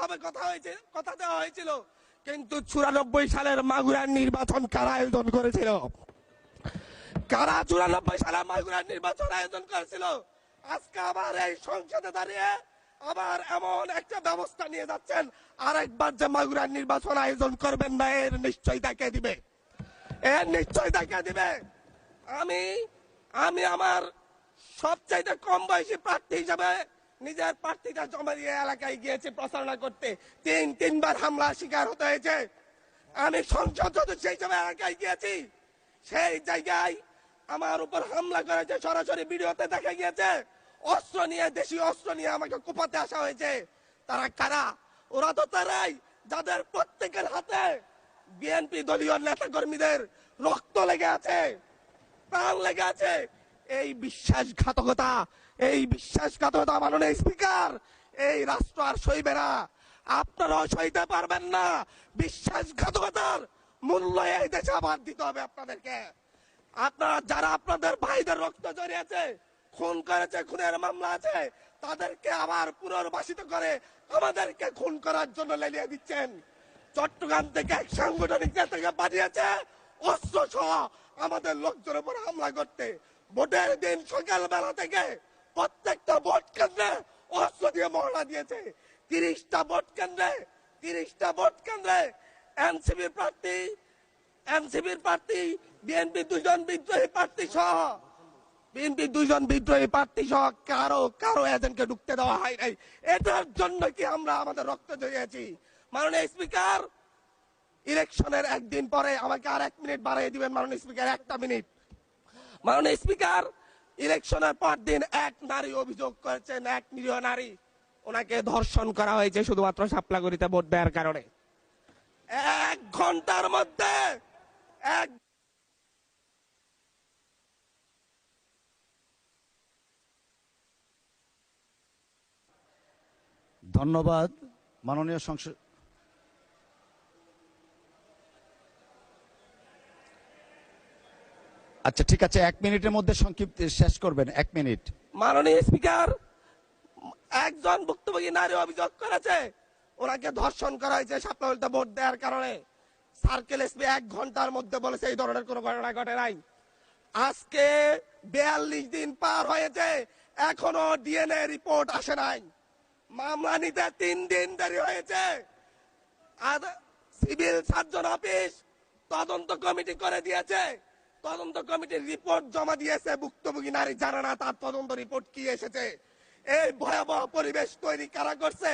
হবে কথা দেওয়া হয়েছিল, কিন্তু 94 সালের মাগুরার নির্বাচন কারা আয়োজন করেছিল? কারা 94 সালে মাগুরার নির্বাচন আয়োজন করেছিল? আজকে আবার এই সংসদে দাঁড়িয়ে আবার এমন একটা ব্যবস্থা নিয়ে যাচ্ছেন, আরেকবার যে মাগুরার নির্বাচন আয়োজন করবেন না, এর নিশ্চয়তা কে দিবে? এর নিশ্চয়তা কে দিবে? আমি আমার সবচাইতে কম বয়সী প্রার্থী হিসাবে নিজের প্রার্থীটা জমা দিয়ে এলাকায় গিয়েছি প্রচারণা করতে। তিনবার হামলা শিকার হতে হয়েছে। আমি সংসদ সদস্য হিসেবে এলাকায় গিয়েছি, সেই জায়গায় আমার উপর হামলা করেছে, সরাসরি ভিডিওতে দেখা গিয়েছে। অস্ত্র নিয়ে, দেশীয় অস্ত্র নিয়ে আমাকে কোপাতে আসা হয়েছে। তারা কারা? ওরা তো তারাই যাদের প্রত্যেকের হাতে বিএনপি দলীয় নেতা কর্মীদের রক্ত লেগে আছে, প্রাণ লেগে আছে। এই বিশ্বাসঘাতকতা মাননীয় স্পিকার, এই রাষ্ট্র আর সইবে না। আপনারাও সইতে পারবেন না। বিশ্বাসঘাতকতার মূল্য এই দেশে আবার দিতে হবে আপনাদেরকে। আপনারা যারা আপনাদের ভাইদের রক্ত জড়িয়েছে, খুন করেছে, খুনের মামলা আছে, তাদেরকে আবার পুনর্বাসিত করে আমাদেরকে খুন করার জন্য লেলিয়ে দিচ্ছেন। চট্টগ্রাম থেকে এক সাংগঠনিক নেতাকে পাঠিয়েছে অস্ত্র সহ আমাদের লোকজনের উপর হামলা করতে। ভোটের দিন সকালবেলা থেকে প্রত্যেকটা ভোট কেন্দ্রে অস্ত্র দিয়ে মহড়া দিয়েছে। 30টা ভোট কেন্দ্রে এনসিপির প্রার্থী, বিএনপি দুজন বিদ্রোহী প্রার্থী সহ কারো এজেন্টকে ঢুকতে দেওয়া হয় নাই। এটার জন্য কি আমরা আমাদের রক্ত জড়িয়েছি? মাননীয় স্পিকার, ইলেকশনের একদিন পরে আমাকে আর 1 মিনিট বাড়িয়ে দিবেন মাননীয় স্পিকার, 1টা মিনিট। মাননীয় স্পিকার, ইলেকশনের পর দিন এক নারী অভিযোগ করেছেন, এক নিরীহ নারী, ওনাকে ধর্ষণ করা হয়েছে শুধুমাত্র শাপলাগুড়িতে ভোট দেওয়ার কারণে। 1 ঘন্টার মধ্যে ধন্যবাদ মাননীয় সংসদ। আচ্ছা ঠিক আছে, 1 মিনিটের মধ্যে সংক্ষিপ্ত শেষ করবেন, 1 মিনিট। মাননীয় স্পিকার, একজন ভুক্তভোগী নারী অভিযোগ করেছে ওনাকে ধর্ষণ করা হয়েছে শাপলাগুড়িতে ভোট দেওয়ার কারণে। সার্কেল এসপি 1 ঘন্টার মধ্যে বলেছে এই ধরনের কোনো ঘটনা ঘটে নাই। আজকে 42 দিন পার হয়েছে, এখনো ডিএনএ রিপোর্ট আসে নাই। মামলা নিতে 3 দিন দেরি হয়েছে। সিভিল সার্জন অফিস তদন্ত কমিটি করে দিয়েছে, তদন্ত কমিটির রিপোর্ট জমা দিয়েছে। ভুক্তভোগী নারী জানে না তার তদন্ত রিপোর্ট কি এসেছে। এই ভয়াবহ পরিবেশ তৈরি কারা করছে?